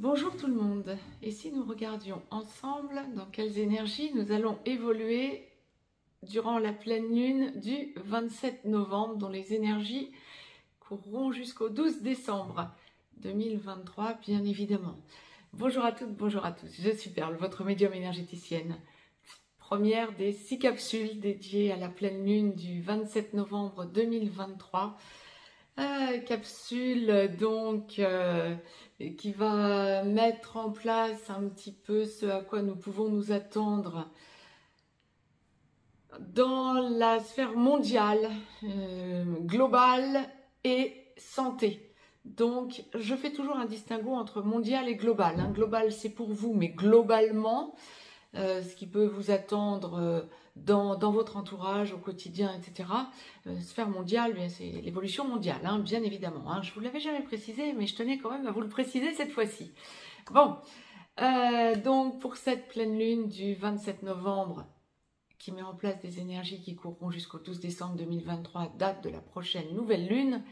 Bonjour tout le monde, et si nous regardions ensemble dans quelles énergies nous allons évoluer durant la pleine lune du 27 novembre, dont les énergies courront jusqu'au 12 décembre 2023, bien évidemment. Bonjour à toutes, bonjour à tous, je suis Perle, votre médium énergéticienne. Première des 6 capsules dédiées à la pleine lune du 27 novembre 2023. Capsule donc qui va mettre en place un petit peu ce à quoi nous pouvons nous attendre dans la sphère mondiale, globale et santé. Donc je fais toujours un distinguo entre mondial et global. Global c'est pour vous, mais globalement, ce qui peut vous attendre dans votre entourage, au quotidien, etc. Sphère mondiale, c'est l'évolution mondiale, bien évidemment. Je ne vous l'avais jamais précisé, mais je tenais quand même à vous le préciser cette fois-ci. Bon, donc pour cette pleine lune du 27 novembre, qui met en place des énergies qui courront jusqu'au 12 décembre 2023, date de la prochaine nouvelle lune,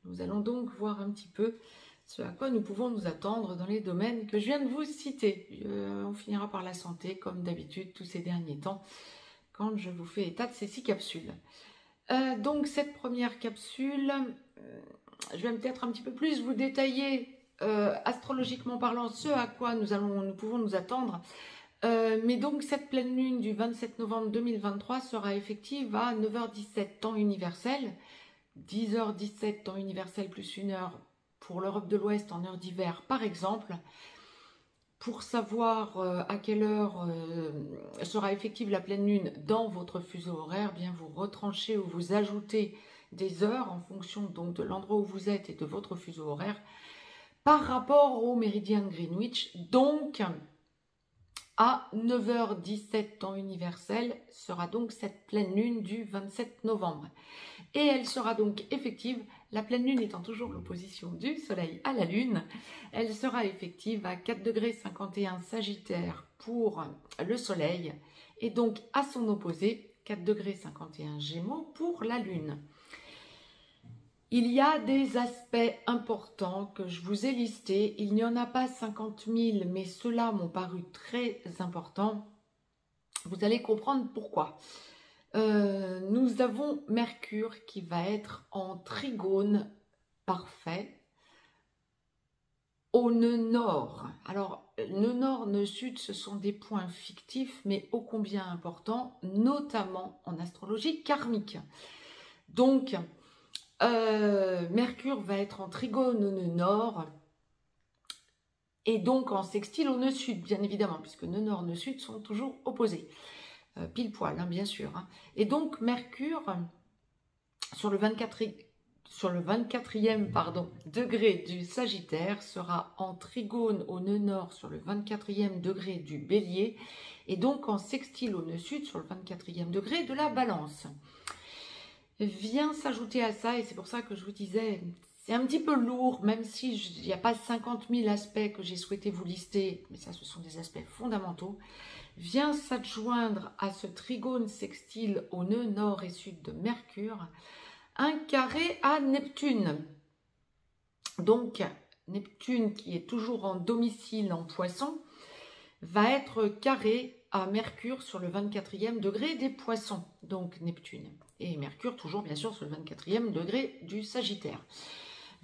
nous allons donc voir un petit peu ce à quoi nous pouvons nous attendre dans les domaines que je viens de vous citer. On finira par la santé, comme d'habitude, tous ces derniers temps, quand je vous fais état de ces 6 capsules. Donc, cette première capsule, je vais peut-être un petit peu plus vous détailler, astrologiquement parlant, ce à quoi nous pouvons nous attendre. Mais donc, cette pleine lune du 27 novembre 2023 sera effective à 9h17 temps universel, 10h17 temps universel plus 1 heure pour l'Europe de l'Ouest en heure d'hiver par exemple. Pour savoir à quelle heure sera effective la pleine lune dans votre fuseau horaire, bien vous retranchez ou vous ajoutez des heures en fonction donc de l'endroit où vous êtes et de votre fuseau horaire par rapport au méridien de Greenwich. Donc à 9h17 temps universel sera donc cette pleine lune du 27 novembre. Et elle sera donc effective, la pleine lune étant toujours l'opposition du soleil à la lune, elle sera effective à 4,51 Sagittaire pour le soleil et donc à son opposé 4,51 Gémeaux pour la lune. Il y a des aspects importants que je vous ai listés, il n'y en a pas 50 000 mais ceux-là m'ont paru très importants, vous allez comprendre pourquoi. Nous avons Mercure qui va être en trigone parfait au nœud nord. Alors, nœud nord, nœud sud, ce sont des points fictifs, mais ô combien importants, notamment en astrologie karmique. Donc, Mercure va être en trigone au nœud nord et donc en sextile au nœud sud, bien évidemment, puisque nœud nord, nœud sud sont toujours opposés. Pile poil, bien sûr. Et donc, Mercure, sur le 24e degré du Sagittaire, sera en trigone au nœud nord sur le 24e degré du Bélier, et donc en sextile au nœud sud sur le 24e degré de la Balance. Vient s'ajouter à ça, et c'est pour ça que je vous disais, c'est un petit peu lourd, même si il n'y a pas 50 000 aspects que j'ai souhaité vous lister, mais ça, ce sont des aspects fondamentaux. Vient s'adjoindre à ce trigone sextile au nœud nord et sud de Mercure un carré à Neptune. Donc, Neptune, qui est toujours en domicile en Poissons, va être carré à Mercure sur le 24e degré des Poissons, donc Neptune. Et Mercure, toujours bien sûr sur le 24e degré du Sagittaire.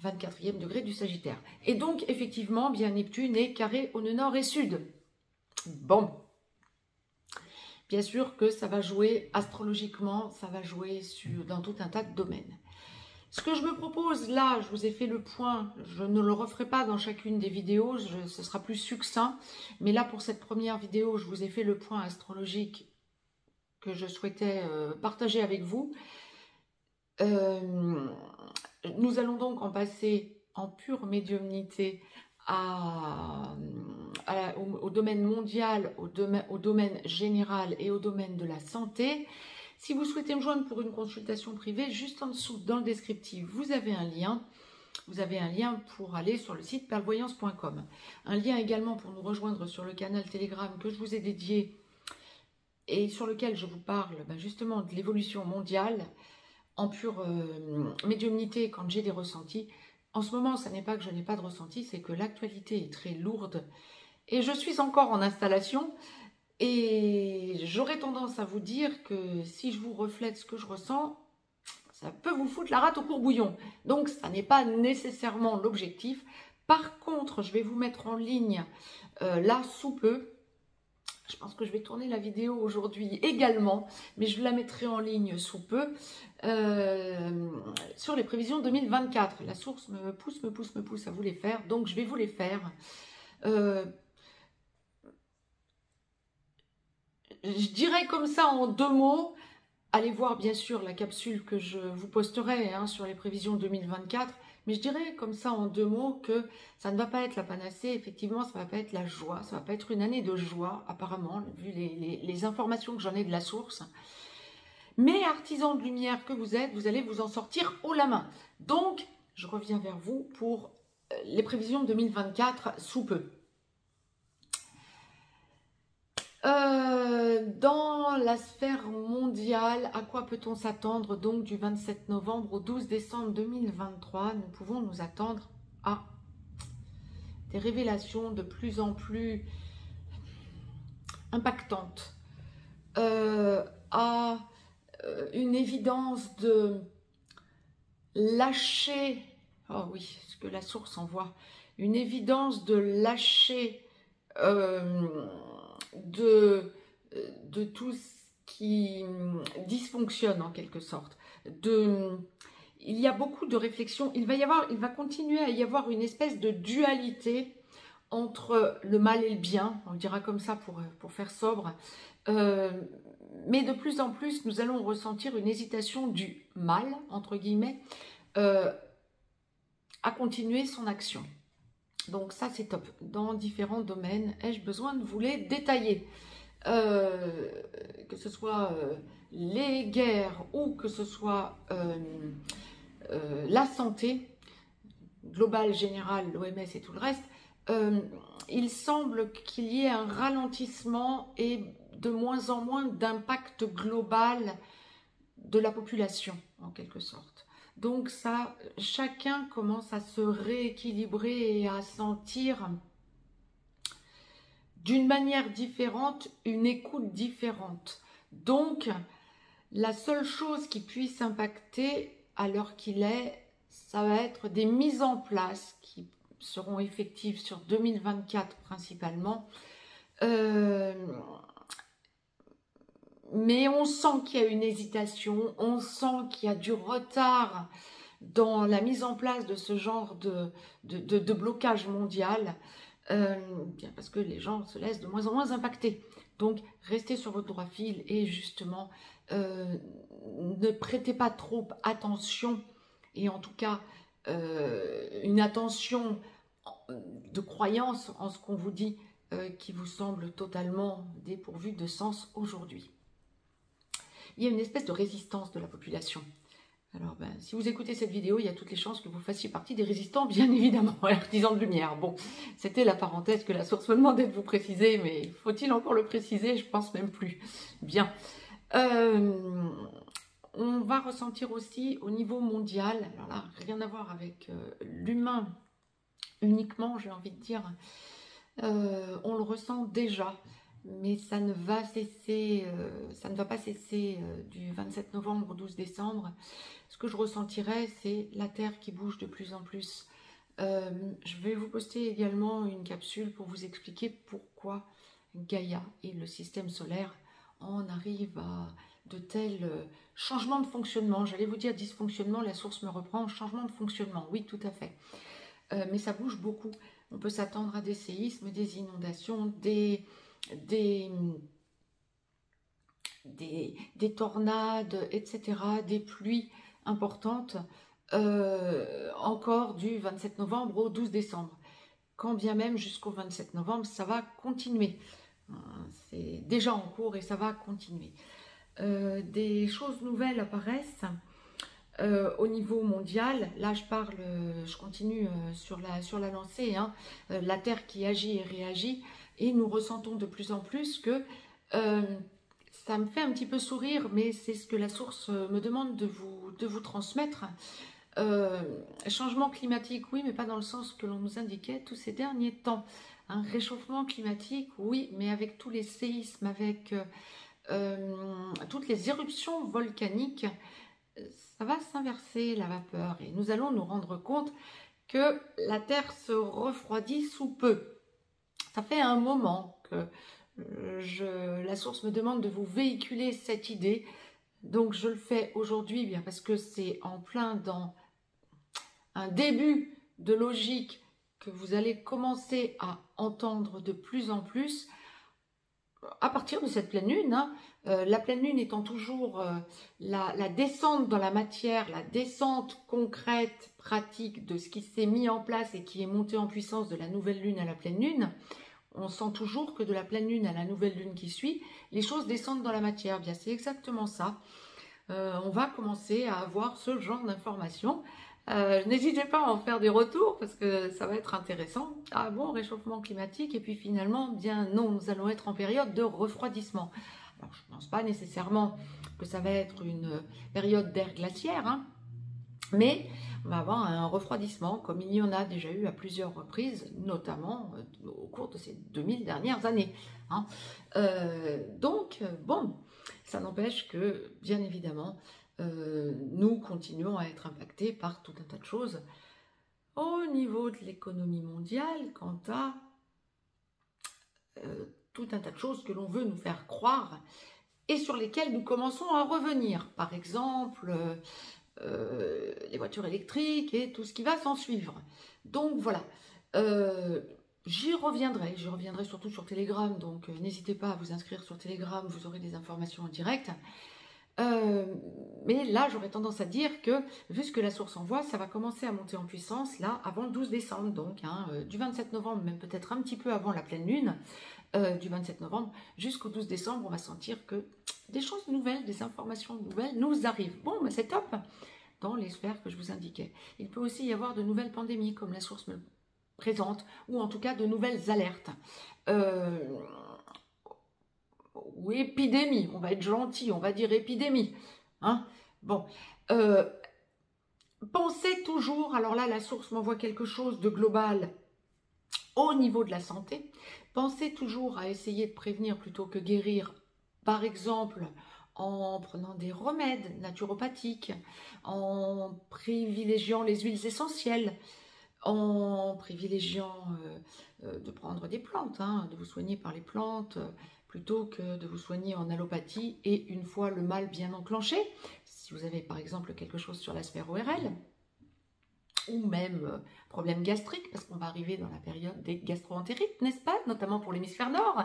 24e degré du Sagittaire. Et donc, effectivement, bien Neptune est carré au nœud nord et sud. Bon. Bien sûr que ça va jouer astrologiquement, ça va jouer dans tout un tas de domaines. Ce que je me propose là, je vous ai fait le point, je ne le referai pas dans chacune des vidéos, ce sera plus succinct. Mais là, pour cette première vidéo, je vous ai fait le point astrologique que je souhaitais partager avec vous. Nous allons donc en passer en pure médiumnité au domaine mondial, au domaine général et au domaine de la santé. Si vous souhaitez me joindre pour une consultation privée, juste en dessous dans le descriptif, vous avez un lien. Vous avez un lien pour aller sur le site perlevoyance.com. Un lien également pour nous rejoindre sur le canal Telegram que je vous ai dédié et sur lequel je vous parle justement de l'évolution mondiale en pure médiumnité quand j'ai des ressentis. En ce moment, ce n'est pas que je n'ai pas de ressenti, c'est que l'actualité est très lourde et je suis encore en installation et j'aurais tendance à vous dire que si je vous reflète ce que je ressens, ça peut vous foutre la rate au courbouillon. Donc, ça n'est pas nécessairement l'objectif. Par contre, je vais vous mettre en ligne là sous peu. Je pense que je vais tourner la vidéo aujourd'hui également, mais je la mettrai en ligne sous peu sur les prévisions 2024. La source me pousse à vous les faire, donc je vais vous les faire. Je dirais comme ça en 2 mots. Allez voir bien sûr la capsule que je vous posterai sur les prévisions 2024. Mais je dirais comme ça en 2 mots que ça ne va pas être la panacée. Effectivement, ça ne va pas être la joie. Ça ne va pas être une année de joie, apparemment, vu les informations que j'en ai de la source. Mais artisan de lumière que vous êtes, vous allez vous en sortir haut la main. Donc, je reviens vers vous pour les prévisions 2024 sous peu. Dans la sphère mondiale, à quoi peut-on s'attendre donc du 27 novembre au 12 décembre 2023? Nous pouvons nous attendre à des révélations de plus en plus impactantes, à une évidence de lâcher, oh oui, ce que la source envoie, une évidence de lâcher de tout ce qui dysfonctionne en quelque sorte. Il y a beaucoup de réflexions. Il va continuer à y avoir une espèce de dualité entre le mal et le bien, on le dira comme ça pour faire sobre. Mais de plus en plus, nous allons ressentir une hésitation du mal, entre guillemets, à continuer son action. Donc ça, c'est top. Dans différents domaines, ai-je besoin de vous les détailler? Que ce soit les guerres ou que ce soit la santé globale, générale, l'OMS et tout le reste, il semble qu'il y ait un ralentissement et de moins en moins d'impact global de la population, en quelque sorte. Donc ça, chacun commence à se rééquilibrer et à sentir d'une manière différente, une écoute différente. Donc, la seule chose qui puisse impacter à l'heure qu'il est, ça va être des mises en place qui seront effectives sur 2024 principalement. Mais on sent qu'il y a une hésitation, on sent qu'il y a du retard dans la mise en place de ce genre de blocage mondial, bien parce que les gens se laissent de moins en moins impacter. Donc, restez sur votre droit fil et justement, ne prêtez pas trop attention, et en tout cas, une attention de croyance en ce qu'on vous dit qui vous semble totalement dépourvu de sens aujourd'hui. Il y a une espèce de résistance de la population. Alors, si vous écoutez cette vidéo, il y a toutes les chances que vous fassiez partie des résistants, bien évidemment, artisans de lumière. Bon, c'était la parenthèse que la source me demandait de vous préciser, mais faut-il encore le préciser? Je pense même plus. Bien. On va ressentir aussi au niveau mondial, alors là, rien à voir avec l'humain uniquement, j'ai envie de dire, on le ressent déjà. Mais ça ne va pas cesser du 27 novembre au 12 décembre. Ce que je ressentirai, c'est la Terre qui bouge de plus en plus. Je vais vous poster également une capsule pour vous expliquer pourquoi Gaïa et le système solaire en arrivent à de tels changements de fonctionnement. J'allais vous dire dysfonctionnement, la source me reprend, changement de fonctionnement, oui tout à fait. Mais ça bouge beaucoup. On peut s'attendre à des séismes, des inondations, des tornades, etc., des pluies importantes, encore du 27 novembre au 12 décembre. Quand bien même jusqu'au 27 novembre, ça va continuer. C'est déjà en cours et ça va continuer. Des choses nouvelles apparaissent au niveau mondial. Là, je continue sur la lancée, la Terre qui agit et réagit. Et nous ressentons de plus en plus que ça me fait un petit peu sourire, mais c'est ce que la source me demande de vous transmettre. Changement climatique, oui, mais pas dans le sens que l'on nous indiquait tous ces derniers temps. Un réchauffement climatique, oui, mais avec tous les séismes, avec toutes les éruptions volcaniques, ça va s'inverser la vapeur et nous allons nous rendre compte que la Terre se refroidit sous peu. Ça fait un moment que la source me demande de vous véhiculer cette idée, donc je le fais aujourd'hui bien parce que c'est en plein dans un début de logique que vous allez commencer à entendre de plus en plus à partir de cette pleine lune. La pleine lune étant toujours la descente dans la matière, la descente concrète, pratique de ce qui s'est mis en place et qui est monté en puissance de la nouvelle lune à la pleine lune. On sent toujours que de la pleine lune à la nouvelle lune qui suit, les choses descendent dans la matière. Bien, c'est exactement ça. On va commencer à avoir ce genre d'informations. N'hésitez pas à en faire des retours parce que ça va être intéressant. Ah bon, réchauffement climatique, et puis finalement, bien non, nous allons être en période de refroidissement. Alors, je ne pense pas nécessairement que ça va être une période d'ère glaciaire, hein, mais on va avoir un refroidissement comme il y en a déjà eu à plusieurs reprises, notamment au cours de ces 2000 dernières années. Hein. Donc, bon, ça n'empêche que, bien évidemment, nous continuons à être impactés par tout un tas de choses au niveau de l'économie mondiale quant à tout un tas de choses que l'on veut nous faire croire et sur lesquelles nous commençons à revenir. Par exemple, les voitures électriques et tout ce qui va s'en suivre. Donc voilà, j'y reviendrai surtout sur Telegram, donc n'hésitez pas à vous inscrire sur Telegram, vous aurez des informations en direct. Mais là, j'aurais tendance à dire que, vu ce que la source envoie, ça va commencer à monter en puissance, là, avant le 12 décembre, donc, hein, du 27 novembre, même peut-être un petit peu avant la pleine lune, du 27 novembre jusqu'au 12 décembre, on va sentir que des choses nouvelles, des informations nouvelles nous arrivent. Bon, ben c'est top, dans les sphères que je vous indiquais. Il peut aussi y avoir de nouvelles pandémies, comme la source me le présente, ou en tout cas de nouvelles alertes. Ou épidémie, on va être gentil, on va dire épidémie. Hein, bon, pensez toujours, alors là la source m'envoie quelque chose de global au niveau de la santé, pensez toujours à essayer de prévenir plutôt que guérir, par exemple en prenant des remèdes naturopathiques, en privilégiant les huiles essentielles, en privilégiant de prendre des plantes, hein, de vous soigner par les plantes, plutôt que de vous soigner en allopathie et une fois le mal bien enclenché, si vous avez par exemple quelque chose sur la sphère ORL, ou même problème gastrique, parce qu'on va arriver dans la période des gastro-entérites, n'est-ce pas, notamment pour l'hémisphère nord,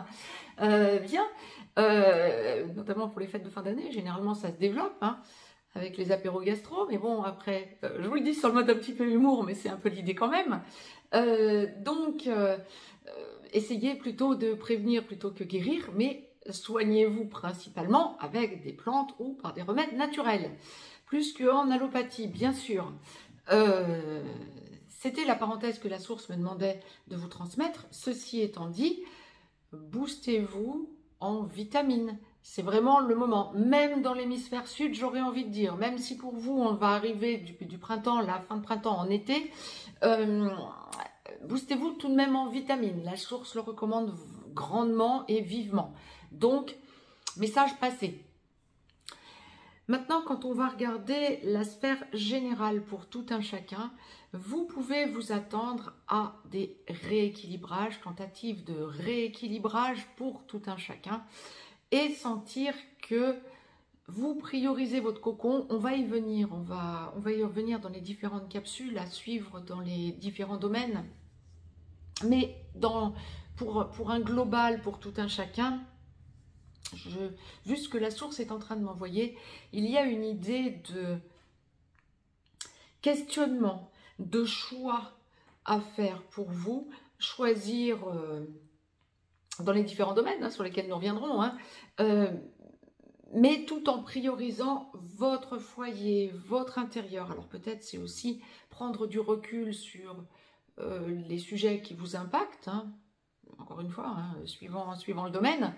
notamment pour les fêtes de fin d'année, généralement ça se développe, hein, avec les apéros gastro, mais bon, après, je vous le dis sur le mode un petit peu humour, mais c'est un peu l'idée quand même, donc essayez plutôt de prévenir plutôt que guérir, mais soignez-vous principalement avec des plantes ou par des remèdes naturels, plus qu'en allopathie, bien sûr. C'était la parenthèse que la source me demandait de vous transmettre. Ceci étant dit, boostez-vous en vitamines. C'est vraiment le moment. Même dans l'hémisphère sud, j'aurais envie de dire, même si pour vous, on va arriver du printemps, la fin de printemps en été, boostez-vous tout de même en vitamines. La source le recommande grandement et vivement. Donc, message passé. Maintenant, quand on va regarder la sphère générale pour tout un chacun, vous pouvez vous attendre à des rééquilibrages, tentatives de rééquilibrage pour tout un chacun et sentir que vous priorisez votre cocon. On va y venir, on va y revenir dans les différentes capsules à suivre dans les différents domaines. Mais pour un global, pour tout un chacun, vu ce que la source est en train de m'envoyer, il y a une idée de questionnement, de choix à faire pour vous, choisir dans les différents domaines sur lesquels nous reviendrons, hein, mais tout en priorisant votre foyer, votre intérieur. Alors peut-être c'est aussi prendre du recul sur les sujets qui vous impactent, hein. Encore encore une fois, hein, suivant le domaine,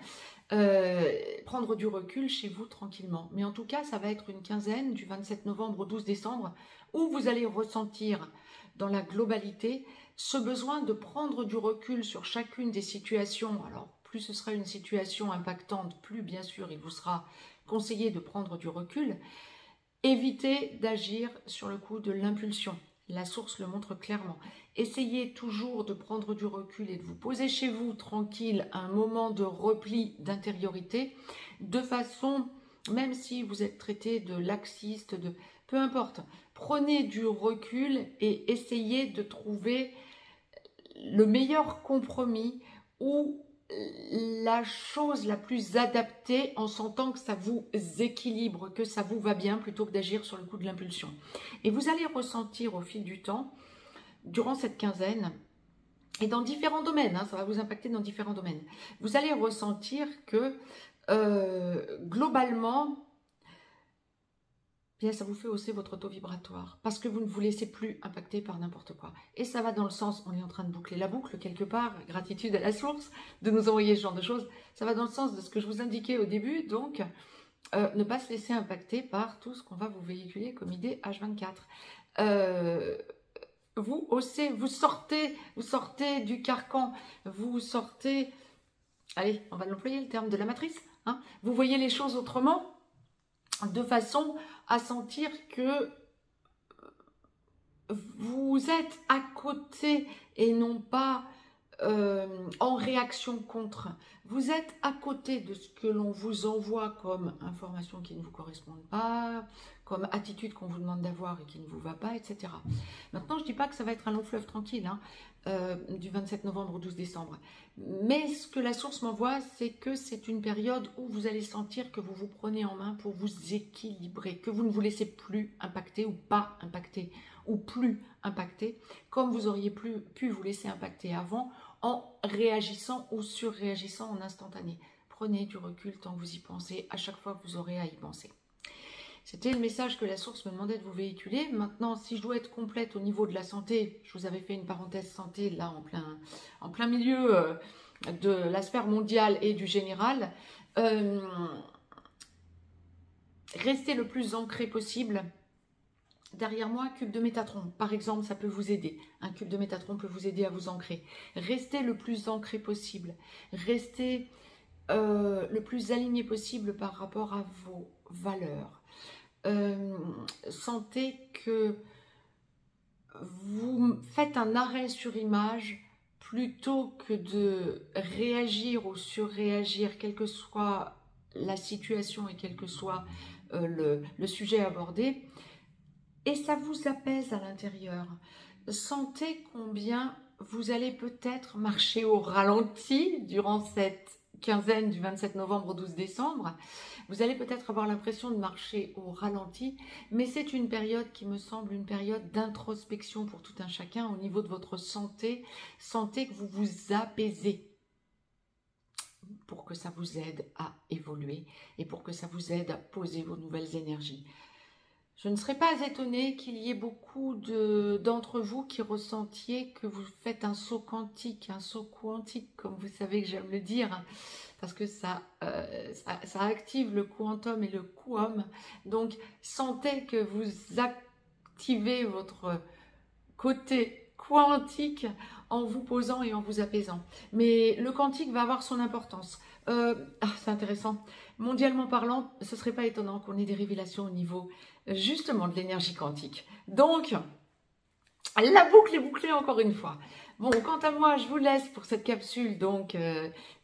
prendre du recul chez vous tranquillement. Mais en tout cas, ça va être une quinzaine du 27 novembre au 12 décembre où vous allez ressentir dans la globalité ce besoin de prendre du recul sur chacune des situations. Alors, plus ce sera une situation impactante, plus bien sûr il vous sera conseillé de prendre du recul. Évitez d'agir sur le coup de l'impulsion. La source le montre clairement. Essayez toujours de prendre du recul et de vous poser chez vous tranquille un moment de repli d'intériorité, de façon, même si vous êtes traité de laxiste, peu importe, prenez du recul et essayez de trouver le meilleur compromis ou la chose la plus adaptée en sentant que ça vous équilibre, que ça vous va bien plutôt que d'agir sur le coup de l'impulsion. Et vous allez ressentir au fil du temps, durant cette quinzaine, et dans différents domaines, hein, ça va vous impacter dans différents domaines, vous allez ressentir que globalement, bien, ça vous fait hausser votre taux vibratoire parce que vous ne vous laissez plus impacter par n'importe quoi. Et ça va dans le sens, on est en train de boucler la boucle quelque part, gratitude à la source de nous envoyer ce genre de choses, ça va dans le sens de ce que je vous indiquais au début, donc ne pas se laisser impacter par tout ce qu'on va vous véhiculer comme idée H24. Vous haussez, vous sortez du carcan, vous sortez, allez, on va l'employer le terme de la matrice, hein, vous voyez les choses autrement, de façon à sentir que vous êtes à côté et non pas en réaction contre. Vous êtes à côté de ce que l'on vous envoie comme information qui ne vous correspond pas, comme attitude qu'on vous demande d'avoir et qui ne vous va pas, etc. Maintenant, je ne dis pas que ça va être un long fleuve tranquille, hein, du 27 novembre au 12 décembre. Mais ce que la source m'envoie, c'est que c'est une période où vous allez sentir que vous vous prenez en main pour vous équilibrer, que vous ne vous laissez plus impacter ou pas impacter, ou plus impacter, comme vous auriez pu vous laisser impacter avant, en réagissant ou surréagissant en instantané. Prenez du recul tant que vous y pensez, à chaque fois que vous aurez à y penser. C'était le message que la source me demandait de vous véhiculer. Maintenant, si je dois être complète au niveau de la santé, je vous avais fait une parenthèse santé là en plein milieu de la sphère mondiale et du général. Restez le plus ancré possible. Derrière moi, cube de Métatron, par exemple, ça peut vous aider. Un cube de Métatron peut vous aider à vous ancrer. Restez le plus ancré possible. Restez le plus aligné possible par rapport à vos valeurs. Sentez que vous faites un arrêt sur image plutôt que de réagir ou surréagir, quelle que soit la situation et quel que soit le sujet abordé. Et ça vous apaise à l'intérieur. Sentez combien vous allez peut-être marcher au ralenti durant cette quinzaine du 27 novembre au 12 décembre. Vous allez peut-être avoir l'impression de marcher au ralenti, mais c'est une période qui me semble une période d'introspection pour tout un chacun au niveau de votre santé. Sentez que vous vous apaisez pour que ça vous aide à évoluer et pour que ça vous aide à poser vos nouvelles énergies. Je ne serais pas étonnée qu'il y ait beaucoup d'entre vous qui ressentiez que vous faites un saut quantique, comme vous savez que j'aime le dire, parce que ça active le quantum et le quum. Donc, sentez que vous activez votre côté quantique en vous posant et en vous apaisant. Mais le quantique va avoir son importance. C'est intéressant. Mondialement parlant, ce ne serait pas étonnant qu'on ait des révélations au niveau justement de l'énergie quantique. Donc, la boucle est bouclée encore une fois. Bon, quant à moi, je vous laisse pour cette capsule donc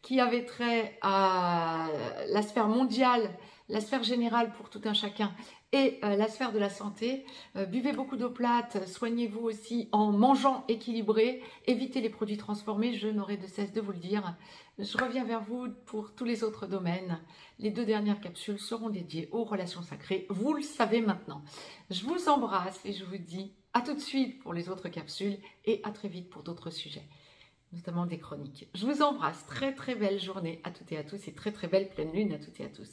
qui avait trait à la sphère mondiale, la sphère générale pour tout un chacun et la sphère de la santé. Buvez beaucoup d'eau plate, soignez-vous aussi en mangeant équilibré, évitez les produits transformés, je n'aurai de cesse de vous le dire. Je reviens vers vous pour tous les autres domaines. Les 2 dernières capsules seront dédiées aux relations sacrées, vous le savez maintenant. Je vous embrasse et je vous dis à tout de suite pour les autres capsules et à très vite pour d'autres sujets, notamment des chroniques. Je vous embrasse, très très belle journée à toutes et à tous et très très belle pleine lune à toutes et à tous.